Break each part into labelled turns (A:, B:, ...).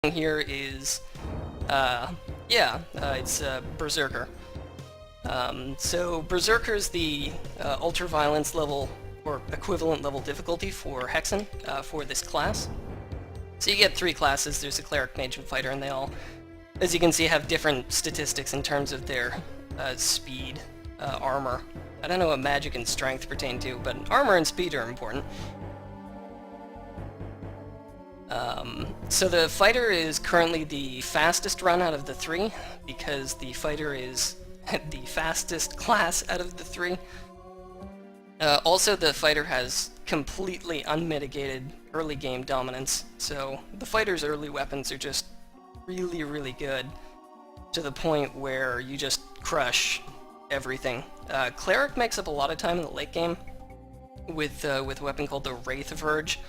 A: here is, it's Berserker. So Berserker is the ultra-violence level, or equivalent level difficulty for Hexen, for this class. So you get 3 classes, there's a cleric, mage, and fighter, and they all, as you can see, have different statistics in terms of their speed, armor. I don't know what magic and strength pertain to, but armor and speed are important. So the fighter is currently the fastest run out of the 3, because the fighter is the fastest class out of the 3. Also, the fighter has completely unmitigated early game dominance, so the fighter's early weapons are just really, really good, to the point where you just crush everything. Cleric makes up a lot of time in the late game with a weapon called the Wraith Verge.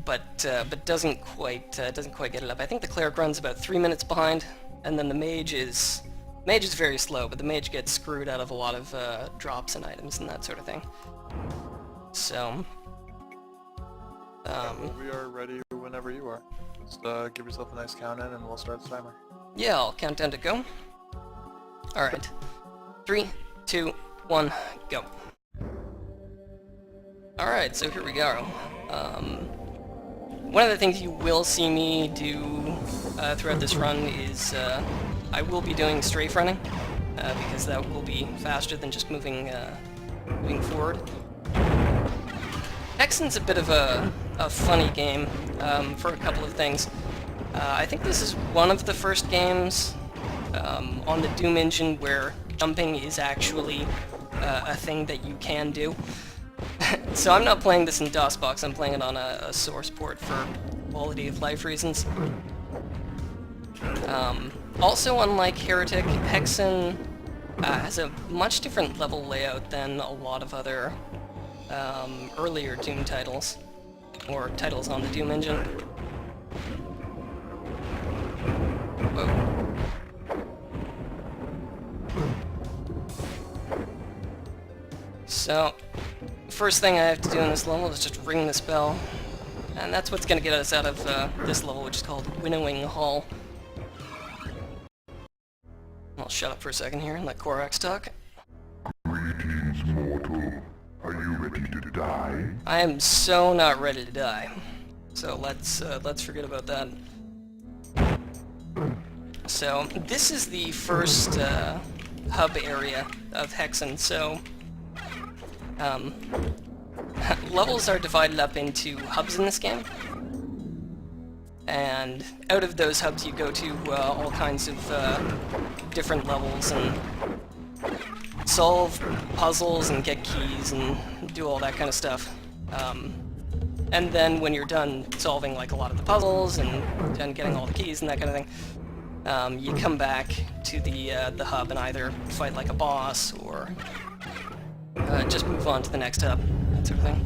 A: But doesn't quite get it up. I think the cleric runs about 3 minutes behind, and then the mage is very slow, but the mage gets screwed out of a lot of drops and items and that sort of thing. So,
B: we are ready whenever you are. Just give yourself a nice count in, and we'll start the timer.
A: Yeah, I'll count down to go. All right, 3, 2, 1, go. All right, so here we go. One of the things you will see me do throughout this run is I will be doing strafe running, because that will be faster than just moving forward. Hexen's a bit of a funny game for a couple of things. I think this is one of the first games on the Doom engine where jumping is actually a thing that you can do. So I'm not playing this in DOSBox, I'm playing it on a source port for quality of life reasons. Also, unlike Heretic, Hexen has a much different level layout than a lot of other earlier Doom titles, or titles on the Doom engine. Whoa. So, first thing I have to do in this level is just ring this bell, and that's what's going to get us out of this level, which is called Winnowing Hall. I'll shut up for a second here and let Korax talk.
C: Greetings, mortal. Are you ready to die?
A: I am so not ready to die, so let's forget about that. So this is the first hub area of Hexen. So levels are divided up into hubs in this game, and out of those hubs you go to all kinds of different levels and solve puzzles and get keys and do all that kind of stuff. And then when you're done solving like a lot of the puzzles and done getting all the keys and that kind of thing, you come back to the hub and either fight like a boss or just move on to the next hub, that sort of thing.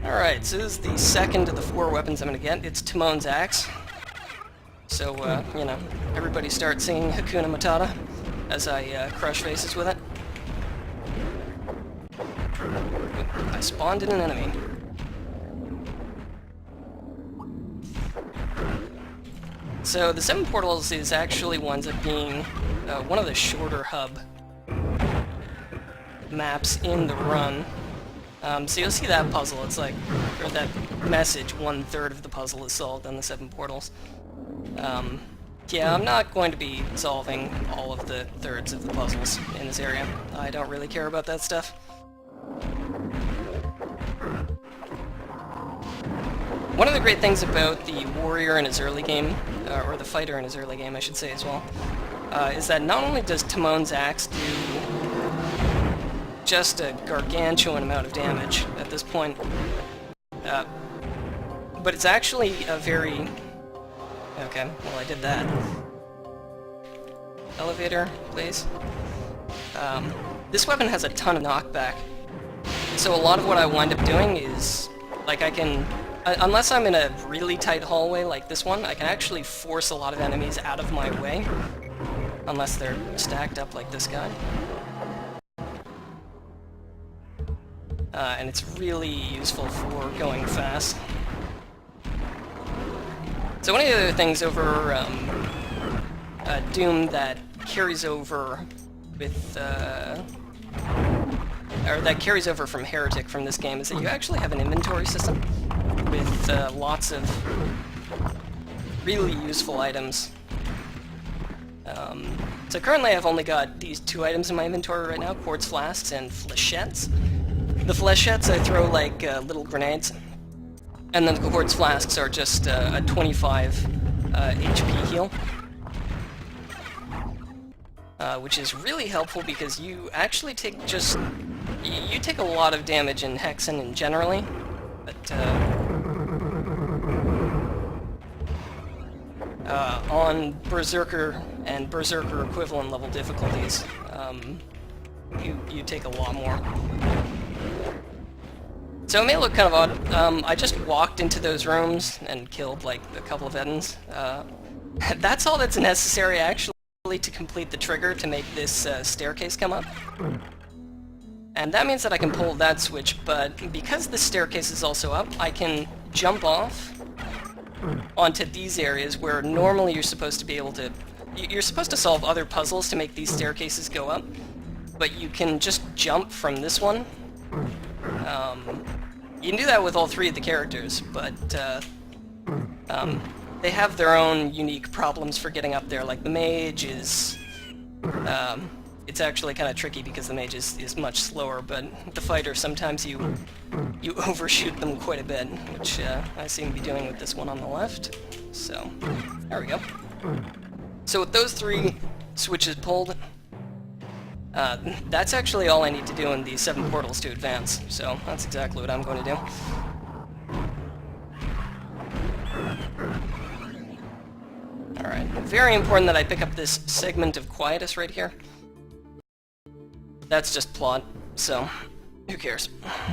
A: Alright, so this is the second of the 4 weapons I'm going to get. It's Timon's Axe. So, you know, everybody start singing Hakuna Matata as I crush faces with it. I spawned in an enemy. So the 7 portals is actually winds up being one of the shorter hub maps in the run. So you'll see that puzzle, it's like, or that message, 1/3 of the puzzle is solved on the 7 portals. Yeah, I'm not going to be solving all of the thirds of the puzzles in this area. I don't really care about that stuff. One of the great things about the warrior in his early game, or the fighter in his early game, I should say as well, is that not only does Timon's Axe do just a gargantuan amount of damage at this point, but it's actually a very... Okay, well I did that. Elevator, please. This weapon has a ton of knockback, so a lot of what I wind up doing is, like, I can... unless I'm in a really tight hallway like this one, I can actually force a lot of enemies out of my way, unless they're stacked up like this guy. and it's really useful for going fast. So one of the other things over Doom that carries over with, or that carries over from Heretic from this game is that you actually have an inventory system with lots of really useful items. So currently I've only got these 2 items in my inventory right now, quartz flasks and flechettes. The flechettes I throw like little grenades, and then the quartz flasks are just a 25 HP heal. Which is really helpful because you actually take you take a lot of damage in Hexen and generally, but on Berserker and Berserker equivalent level difficulties, you take a lot more. So it may look kind of odd. I just walked into those rooms and killed like a couple of Edens. That's all that's necessary actually to complete the trigger to make this staircase come up. And that means that I can pull that switch, but because the staircase is also up, I can jump off onto these areas where normally you're supposed to be able to... You're supposed to solve other puzzles to make these staircases go up, but you can just jump from this one. You can do that with all 3 of the characters, but they have their own unique problems for getting up there. Like the mage is... it's actually kind of tricky because the mage is much slower, but the fighter, sometimes you overshoot them quite a bit, which I seem to be doing with this one on the left. So, there we go. So with those 3 switches pulled, that's actually all I need to do in the 7 portals to advance, so that's exactly what I'm going to do. Alright, very important that I pick up this segment of quietus right here. That's just plot, so who cares?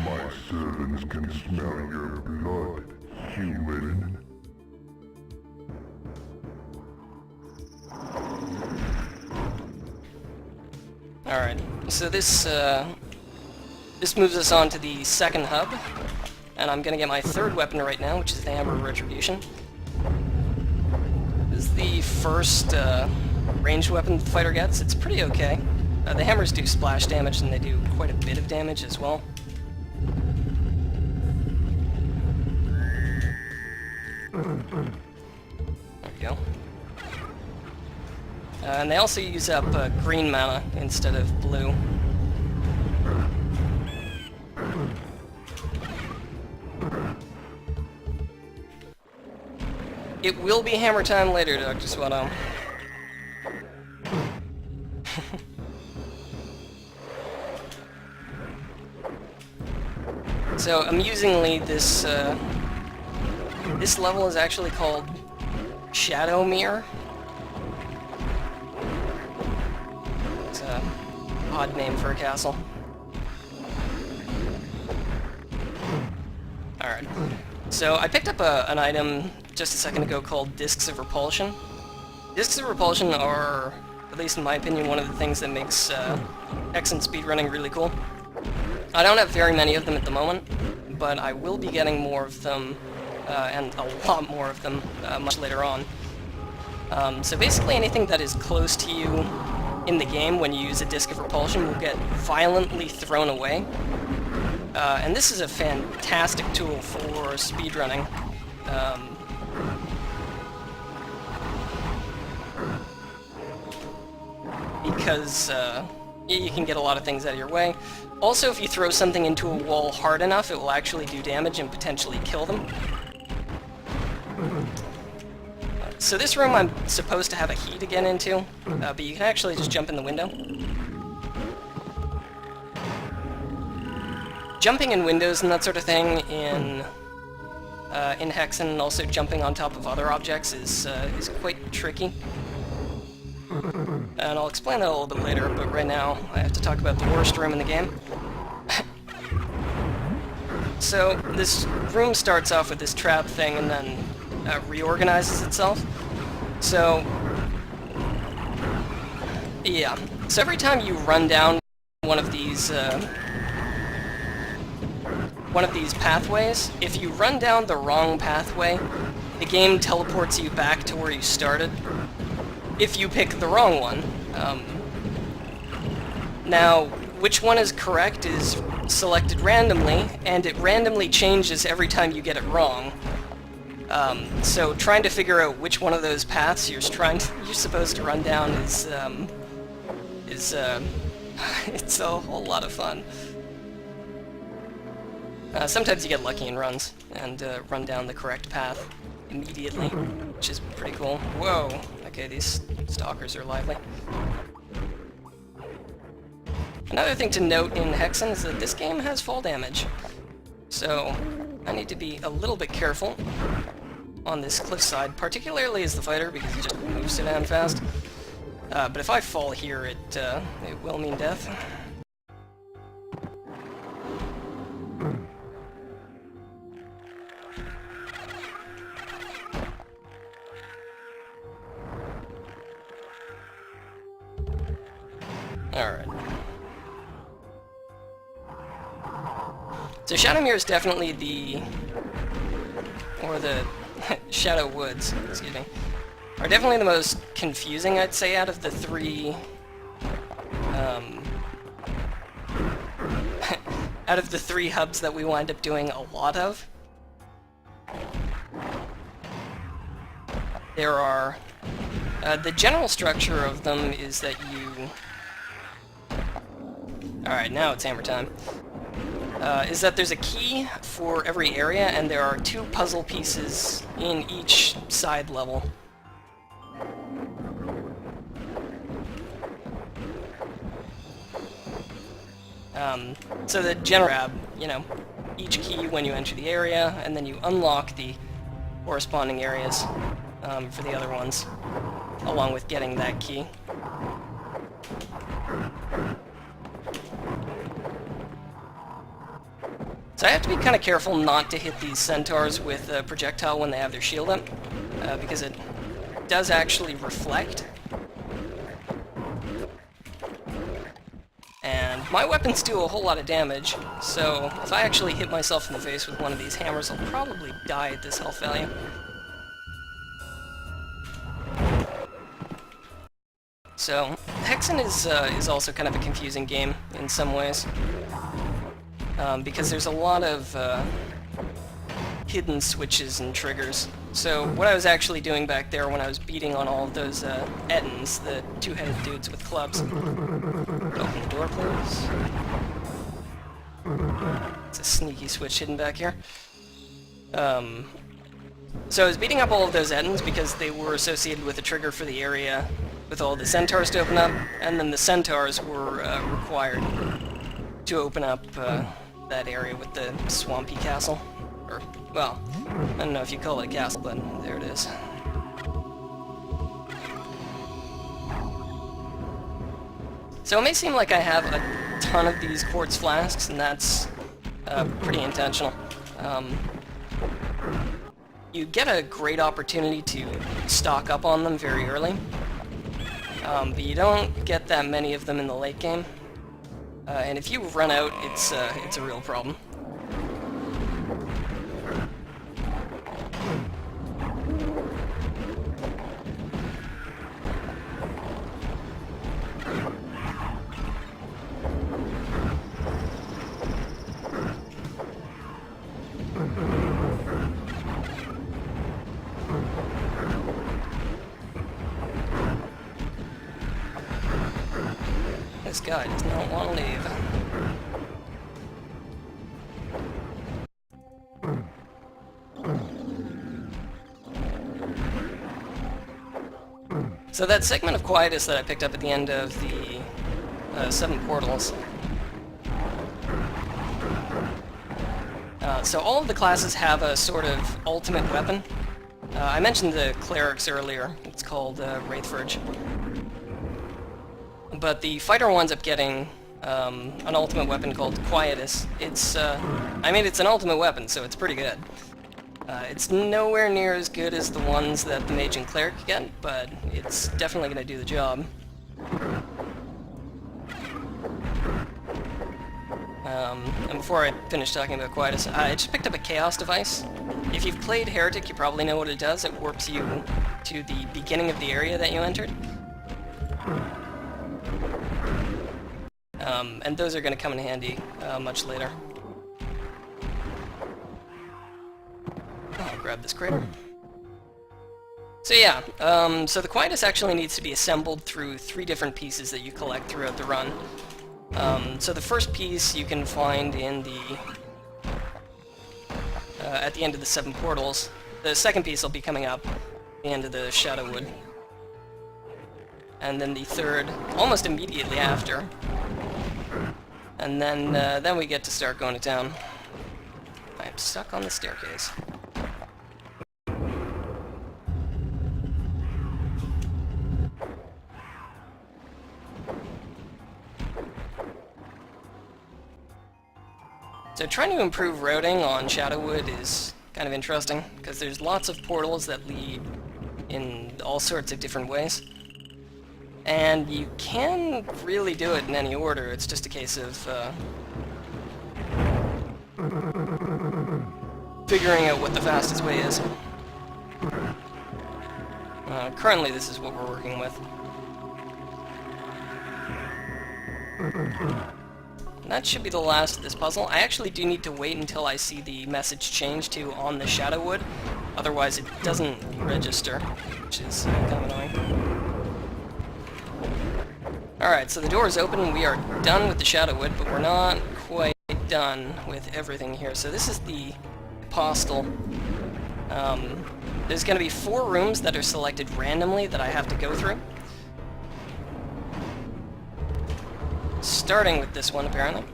C: My servants can smell your blood, human.
A: Alright, so this moves us on to the 2nd hub, and I'm gonna get my 3rd weapon right now, which is the Hammer of Retribution. This is the first ranged weapon the fighter gets. It's pretty okay. The hammers do splash damage, and they do quite a bit of damage as well. There we go. And they also use up green mana instead of blue. It will be hammer time later, Dr. Swatto. So, amusingly, this level is actually called Shadow Mirror. It's an odd name for a castle. Alright. So, I picked up an item just a second ago called Discs of Repulsion. Discs of Repulsion are, at least in my opinion, one of the things that makes Hexen speedrunning really cool. I don't have very many of them at the moment, but I will be getting more of them, and a lot more of them, much later on. So basically anything that is close to you in the game when you use a Disc of Repulsion will get violently thrown away. And this is a fantastic tool for speedrunning. Because you can get a lot of things out of your way. Also, if you throw something into a wall hard enough, it will actually do damage and potentially kill them. So this room I'm supposed to have a key to get into, but you can actually just jump in the window. Jumping in windows and that sort of thing in Hexen, and also jumping on top of other objects is quite tricky. And I'll explain that a little bit later, but right now I have to talk about the worst room in the game. So this room starts off with this trap thing and then reorganizes itself. So, yeah. So every time you run down one of these one of these pathways, if you run down the wrong pathway, the game teleports you back to where you started if you pick the wrong one. Now, which one is correct is selected randomly, and it randomly changes every time you get it wrong. So trying to figure out which one of those paths you're supposed to run down is it's a whole lot of fun. Sometimes you get lucky in runs and run down the correct path immediately, which is pretty cool. Whoa! Okay, these stalkers are lively. Another thing to note in Hexen is that this game has fall damage, so I need to be a little bit careful on this cliffside, particularly as the fighter, because it just moves so damn fast. But if I fall here, it will mean death. Alright. So Shadowmere is definitely the Shadow Woods, excuse me, are definitely the most confusing, I'd say, out of the three, out of the three hubs that we wind up doing a lot of. There are, the general structure of them is that you... Alright, now it's hammer time. Is that there's a key for every area, and there are 2 puzzle pieces in each side level. So the general grab, you know, each key when you enter the area, and then you unlock the corresponding areas for the other ones, along with getting that key. So I have to be kind of careful not to hit these centaurs with a projectile when they have their shield up, because it does actually reflect. And my weapons do a whole lot of damage, so if I actually hit myself in the face with one of these hammers, I'll probably die at this health value. So, Hexen is also kind of a confusing game in some ways. Because there's a lot of hidden switches and triggers. So what I was actually doing back there when I was beating on all of those Ettins, the 2-headed dudes with clubs. Open the door, please. It's a sneaky switch hidden back here. So I was beating up all of those Ettins because they were associated with a trigger for the area with all the centaurs to open up, and then the centaurs were required to open up that area with the swampy castle. Or, well, I don't know if you call it a castle, but there it is. So it may seem like I have a ton of these quartz flasks, and that's pretty intentional. You get a great opportunity to stock up on them very early, but you don't get that many of them in the late game. And if you run out, it's a real problem. This guy does not want to leave. So that segment of Quietus that I picked up at the end of the 7 portals. So all of the classes have a sort of ultimate weapon. I mentioned the clerics earlier. It's called Wraithforge. But the fighter winds up getting an ultimate weapon called Quietus. It's, I mean, it's an ultimate weapon, so it's pretty good. It's nowhere near as good as the ones that the mage and cleric get, but it's definitely going to do the job. And before I finish talking about Quietus, I just picked up a Chaos device. If you've played Heretic, you probably know what it does. It warps you to the beginning of the area that you entered. And those are going to come in handy much later. I'll grab this crater. So yeah, so the Quietus actually needs to be assembled through 3 different pieces that you collect throughout the run. So the first piece you can find in the at the end of the 7 portals. The second piece will be coming up at the end of the Shadowwood. And then the third, almost immediately after. And then we get to start going to town. I'm stuck on the staircase. So trying to improve routing on Shadowwood is kind of interesting, because there's lots of portals that lead in all sorts of different ways. And you can really do it in any order, it's just a case of figuring out what the fastest way is. Currently this is what we're working with. And that should be the last of this puzzle. I actually do need to wait until I see the message change to on the Shadowwood, otherwise it doesn't register, which is kind of annoying. Alright, so the door is open and we are done with the Shadowwood, but we're not quite done with everything here. So this is the Apostle. There's going to be 4 rooms that are selected randomly that I have to go through. Starting with this one, apparently.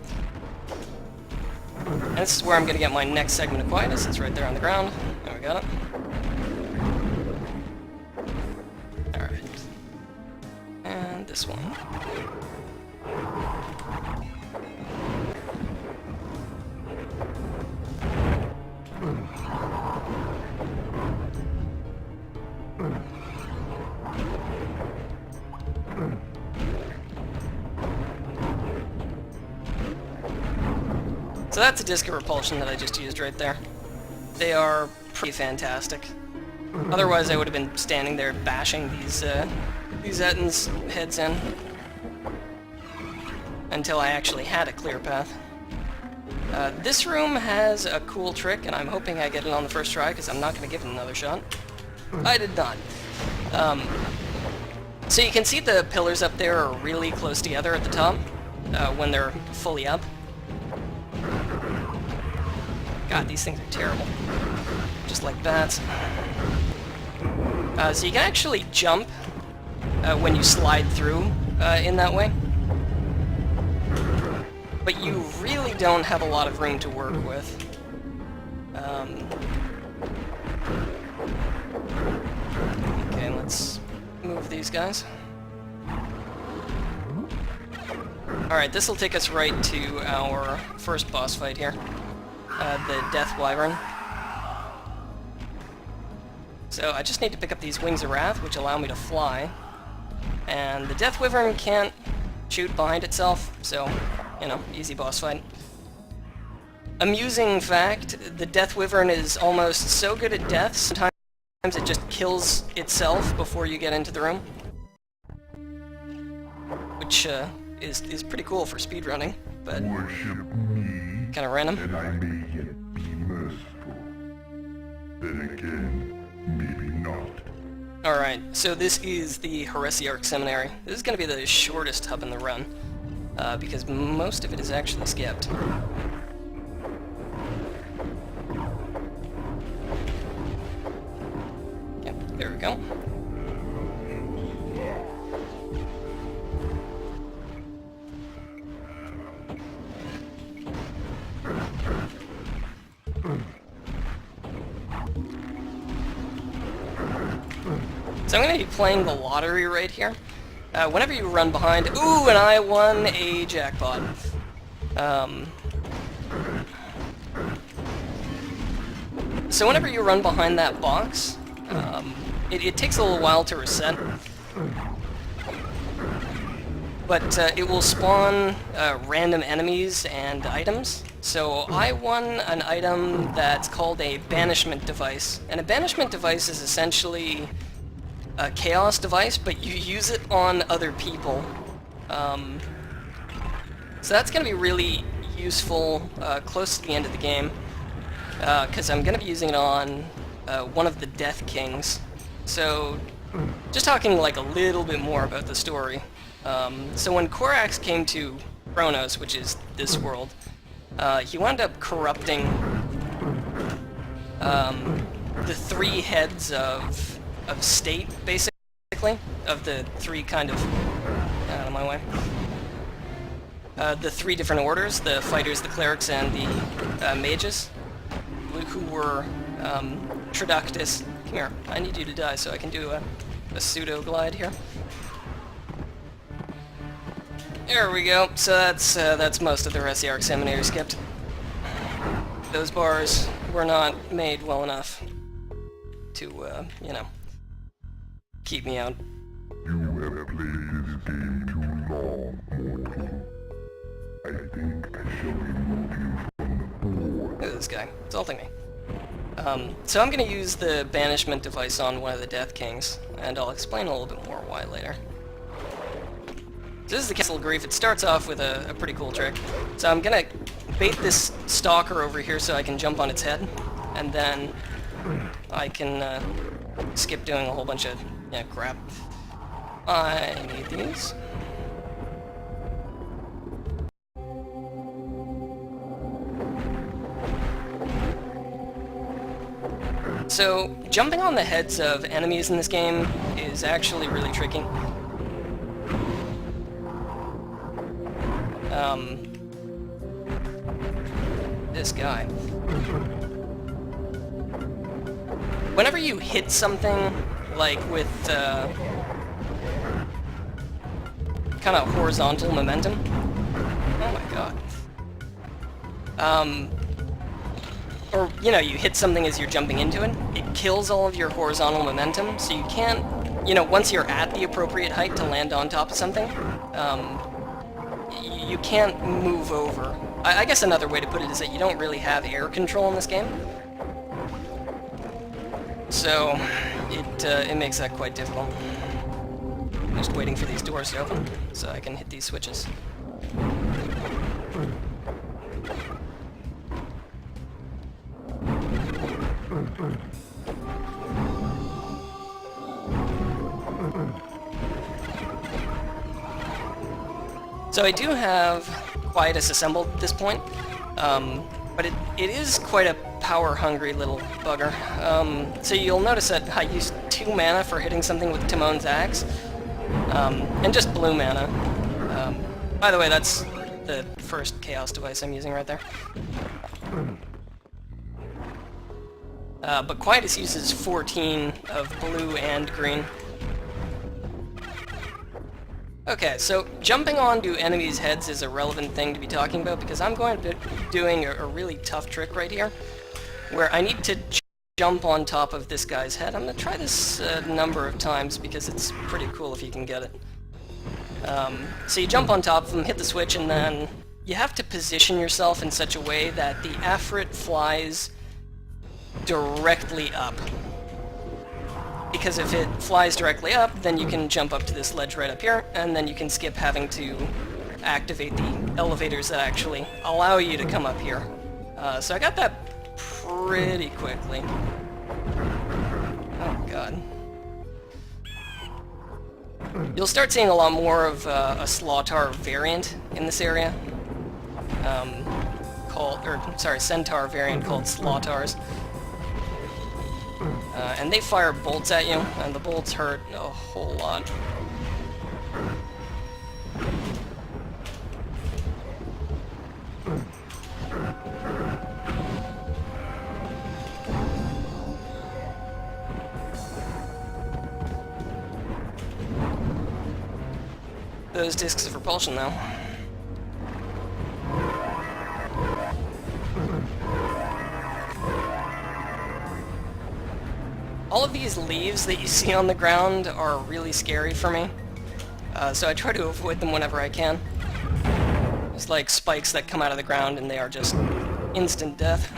A: And this is where I'm going to get my next segment of Quietus. It's right there on the ground. There we got it. Alright. And this one. So that's a disc of repulsion that I just used right there. They are pretty fantastic. Otherwise I would have been standing there bashing these Ettins' heads in until I actually had a clear path. This room has a cool trick, and I'm hoping I get it on the first try, because I'm not going to give it another shot. I did not. So you can see the pillars up there are really close together at the top when they're fully up. God, these things are terrible. Just like bats. So you can actually jump when you slide through in that way. But you really don't have a lot of room to work with. Okay, let's move these guys. Alright, this will take us right to our first boss fight here. The Death Wyvern. So I just need to pick up these Wings of Wrath, which allow me to fly. And the Death Wyvern can't shoot behind itself, so, you know, easy boss fight. Amusing fact, the Death Wyvern is almost so good at death, sometimes it just kills itself before you get into the room. Which is pretty cool for speedrunning, but kind of random.
C: And I may yet be merciful. Then again, maybe not.
A: Alright, so this is the Heresiarch Seminary. This is going to be the shortest hub in the run, because most of it is actually skipped. Yep, there we go. So I'm going to be playing the lottery right here. Whenever you run behind... Ooh, and I won a jackpot. So whenever you run behind that box, it takes a little while to reset. but it will spawn random enemies and items. So I won an item that's called a banishment device, and a banishment device is essentially a chaos device, but you use it on other people. So that's going to be really useful close to the end of the game, because I'm going to be using it on one of the Death Kings. So, just talking like a little bit more about the story. So when Korax came to Kronos, which is this world, he wound up corrupting the three heads of state, basically, of the three kind of... out of my way. The three different orders, the fighters, the clerics, and the mages, who were Traductus. Come here, I need you to die so I can do a pseudo-glide here. There we go, so that's most of the rest of the Arc Seminator skipped. Those bars were not made well enough to, you know, keep me out.
C: You have played this game too long, mortal. I think I shall remove you from the board.
A: Look at this guy, insulting me. So I'm going to use the banishment device on one of the Death Kings, and I'll explain a little bit more why later. So this is the Castle of Grief. It starts off with a pretty cool trick. So I'm going to bait this stalker over here so I can jump on its head, and then I can skip doing a whole bunch of crap. I need these. So, jumping on the heads of enemies in this game is actually really tricky. This guy. Whenever you hit something, like with kind of horizontal momentum. Oh my god. Or, you know, you hit something as you're jumping into it, it kills all of your horizontal momentum, so you can't, you know, once you're at the appropriate height to land on top of something, you can't move over. I guess another way to put it is that you don't really have air control in this game. So, it makes that quite difficult. I'm just waiting for these doors to open, so I can hit these switches. So I do have Quietus assembled at this point, but it is quite a power-hungry little bugger. So you'll notice that I used 2 mana for hitting something with Timon's Axe, and just blue mana. By the way, that's the first Chaos device I'm using right there. But Quietus uses 14 of blue and green. Okay, so jumping onto enemies' heads is a relevant thing to be talking about because I'm going to be doing a really tough trick right here, where I need to jump on top of this guy's head. I'm going to try this a number of times because it's pretty cool if you can get it. So you jump on top of him, hit the switch, and then you have to position yourself in such a way that the Afrit flies directly up. Because if it flies directly up, then you can jump up to this ledge right up here, and then you can skip having to activate the elevators that actually allow you to come up here. So I got that pretty quickly. Oh god. You'll start seeing a lot more of a Slaughtar variant in this area. Centaur variant called Slaughtars. And they fire bolts at you, and the bolts hurt a whole lot. Those discs of repulsion, though. All of these leaves that you see on the ground are really scary for me. So I try to avoid them whenever I can. It's like spikes that come out of the ground and they are just instant death.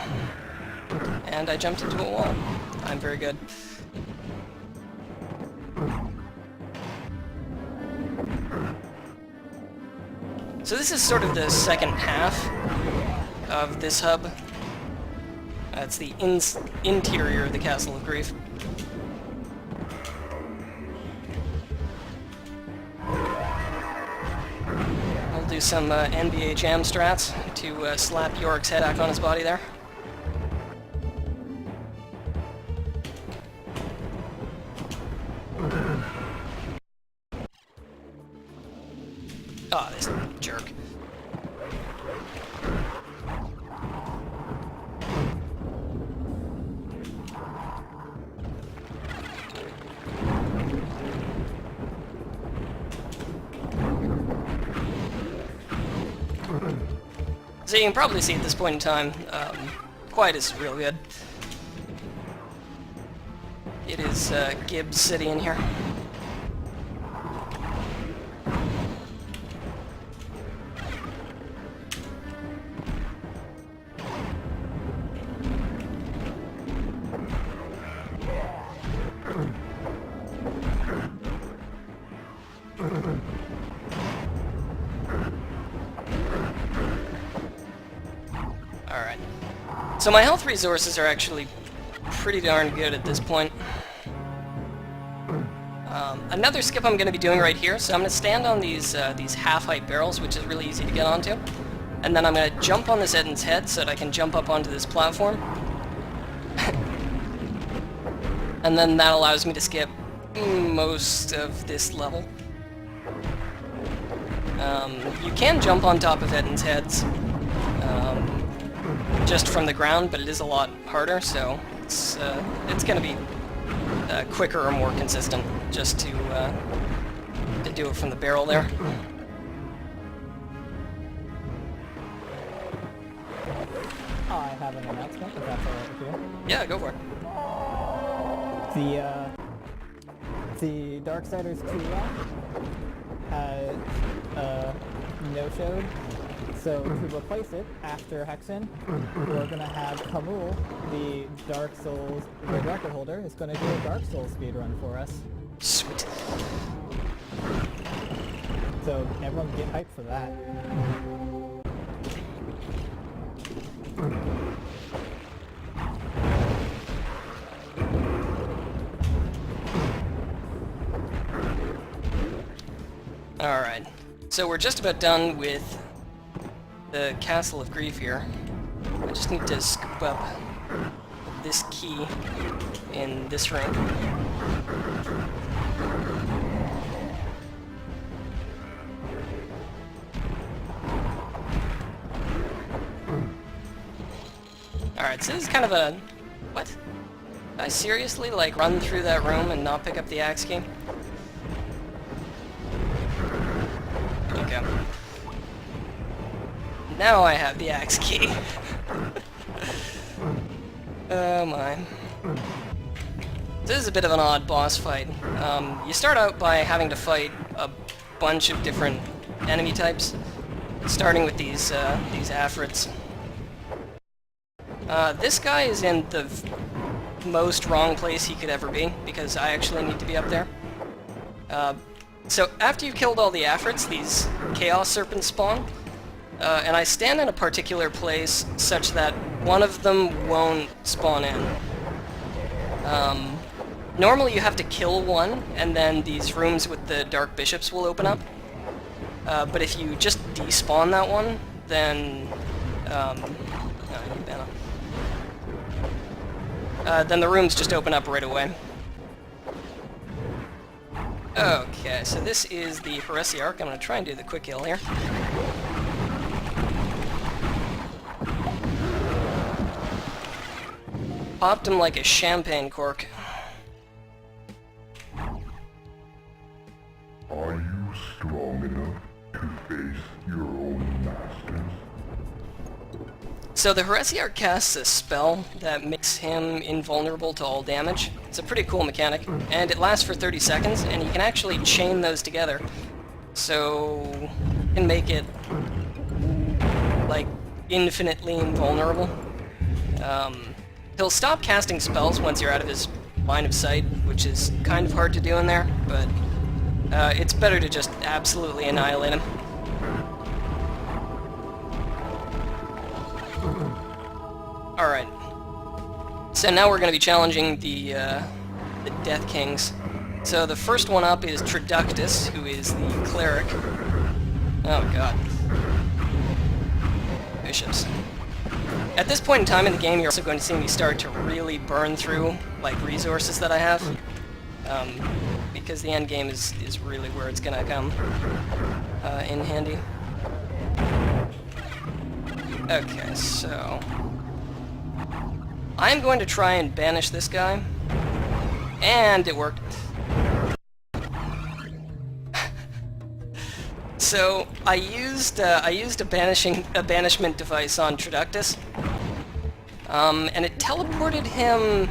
A: And I jumped into a wall. I'm very good. So this is sort of the second half of this hub. It's the interior of the Castle of Grief. I'll do some NBA Jam strats to slap Yorick's head back on his body there. Oh, this jerk. So you can probably see at this point in time, Quiet is real good. It is Gibbs City in here. Alright. So my health resources are actually pretty darn good at this point. Another skip I'm going to be doing right here, so I'm going to stand on these half-height barrels, which is really easy to get onto. And then I'm going to jump on this Eden's head so that I can jump up onto this platform. And then that allows me to skip most of this level. You can jump on top of Eden's heads just from the ground, but it is a lot harder, so it's going to be quicker or more consistent just to do it from the barrel there.
D: I have an announcement, if that's alright with you.
A: Yeah, go for it.
D: The Darksiders 2 round has no-showed, so to replace it, after Hexen, we're going to have Kamul, the Dark Souls record holder, is going to do a Dark Souls speedrun for us.
A: Sweet.
D: So everyone get hyped for that.
A: Alright, so we're just about done with the Castle of Grief here. I just need to scoop up this key in this room. Alright, so this is kind of a... What? Did I seriously, like, run through that room and not pick up the axe key? Okay. Now I have the axe key. Oh my. This is a bit of an odd boss fight. You start out by having to fight a bunch of different enemy types, starting with these Afrits. This guy is in the most wrong place he could ever be, because I actually need to be up there. So after you've killed all the Afrits, these Chaos Serpents spawn, and I stand in a particular place such that one of them won't spawn in. Normally you have to kill one, and then these rooms with the Dark Bishops will open up. But if you just despawn that one, then... then the rooms just open up right away. Okay, so this is the Heresiarch. I'm going to try and do the quick heal here. Popped him like a champagne cork.
C: Are you strong enough to face your own masters?
A: So the Heresiarch casts a spell that makes him invulnerable to all damage. It's a pretty cool mechanic, and it lasts for 30 seconds, and you can actually chain those together so can make it like infinitely invulnerable. He'll stop casting spells once you're out of his line of sight, which is kind of hard to do in there, but it's better to just absolutely annihilate him. Alright. So now we're going to be challenging the Death Kings. So the first one up is Traductus, who is the cleric. Oh god. Bishops. At this point in time in the game, you're also going to see me start to really burn through like resources that I have, because the end game is really where it's going to come in handy. Okay, so I'm going to try and banish this guy, and it worked. So I used a banishment device on Traductus, and it teleported him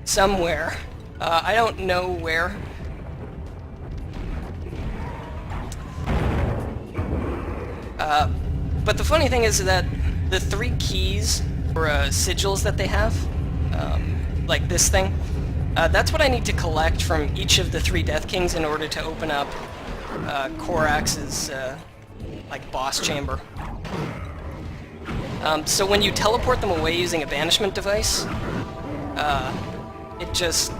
A: somewhere. I don't know where. But the funny thing is that the 3 keys or sigils that they have, like this thing, that's what I need to collect from each of the 3 Death Kings in order to open up Korax's like boss chamber. So when you teleport them away using a banishment device, it just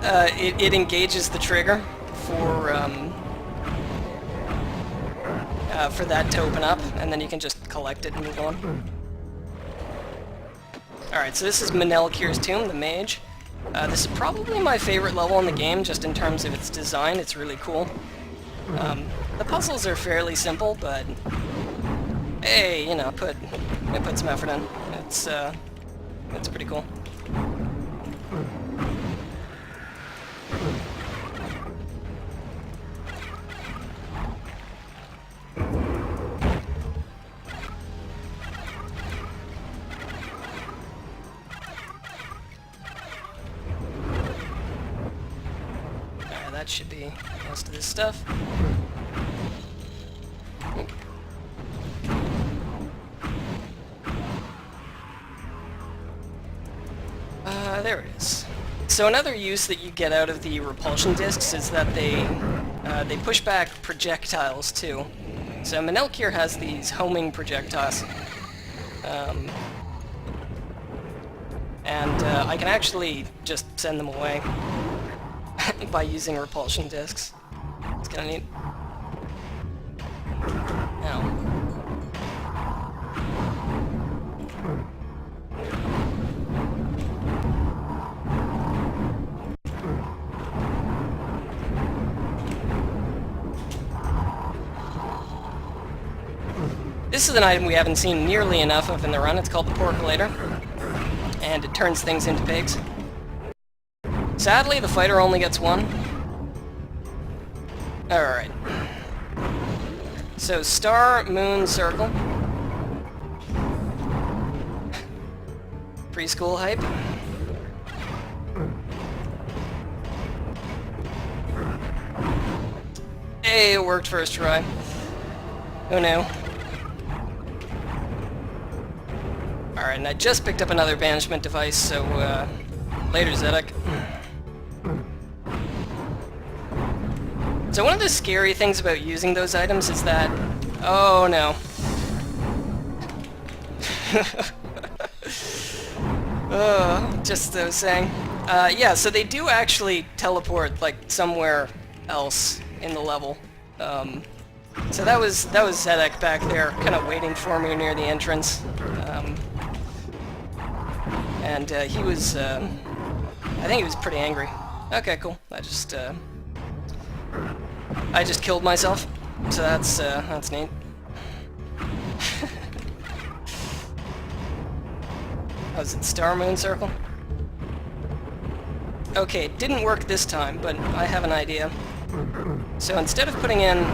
A: it engages the trigger for that to open up, and then you can just collect it and move on. Alright, so this is Manelkir's Tomb, the mage. This is probably my favorite level in the game, just in terms of its design. It's really cool. The puzzles are fairly simple, but hey, you know, I put some effort in. It's pretty cool. That should be most of this stuff. There it is. So another use that you get out of the repulsion discs is that they push back projectiles too. So Manelkir has these homing projectiles, and I can actually just send them away by using repulsion discs. It's kind of neat. Now. This is an item we haven't seen nearly enough of in the run. It's called the Porculator, and it turns things into pigs. Sadly, the fighter only gets 1. Alright. So, star, moon, circle. Preschool hype. Hey, it worked first try. Who knew? Alright, and I just picked up another banishment device, so, later, Zedek. So one of the scary things about using those items is that... Oh, no. Just as I was saying. Yeah, so they do actually teleport, like, somewhere else in the level. So that was Zedek back there, kind of waiting for me near the entrance. And he was, I think he was pretty angry. Okay, cool. I just killed myself, so that's neat. Was it Star Moon Circle? Okay, it didn't work this time, but I have an idea. So instead of putting in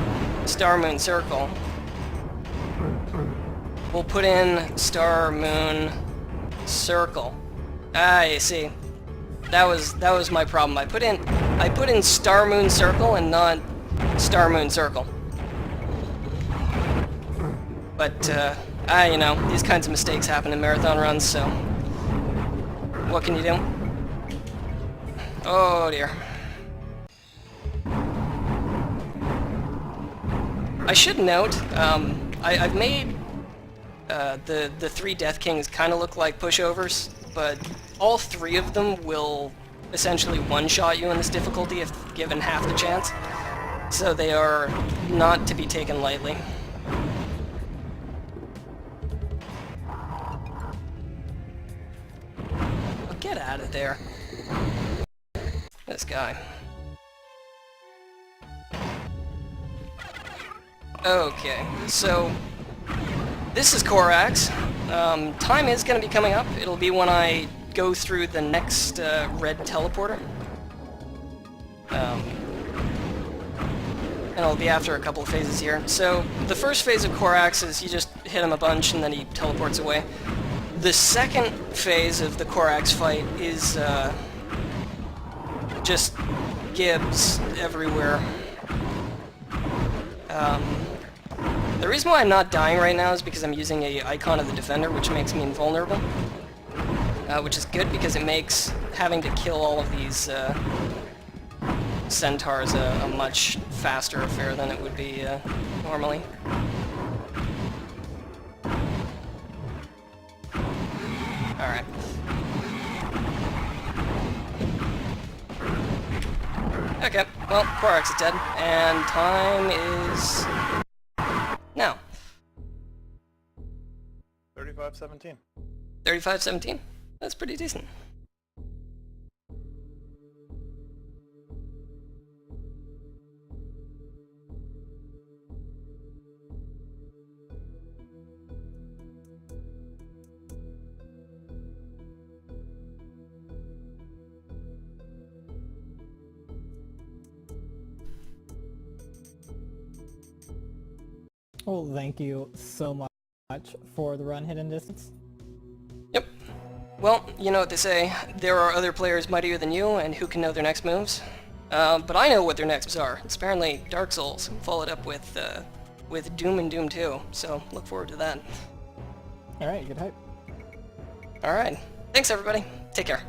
A: Star Moon Circle, we'll put in Star Moon Circle. Ah, you see. That was my problem. I put in Star Moon Circle and not Star Moon Circle. But you know, these kinds of mistakes happen in marathon runs, so what can you do? Oh dear. I should note, I've made the 3 Death Kings kind of look like pushovers, but all 3 of them will essentially one-shot you in this difficulty if given half the chance. So they are not to be taken lightly. Oh, get out of there. This guy. Okay, so this is Korax. Time is going to be coming up. It'll be when I go through the next red teleporter. And it'll be after a couple of phases here. So the first phase of Korax is you just hit him a bunch and then he teleports away. The second phase of the Korax fight is just Gibbs everywhere. The reason why I'm not dying right now is because I'm using a Icon of the Defender, which makes me invulnerable. Which is good because it makes having to kill all of these centaurs a much faster affair than it would be normally. Alright. Okay, well, Korax is dead, and time is now.
B: 35-17.
A: 35-17? That's pretty decent.
D: Well, thank you so much for the run, Hidden Distance.
A: Yep. Well, you know what they say, there are other players mightier than you, and who can know their next moves? But I know what their next moves are. It's apparently Dark Souls, followed up with Doom and Doom 2, so look forward to that.
D: Alright, good hype.
A: Alright. Thanks everybody. Take care.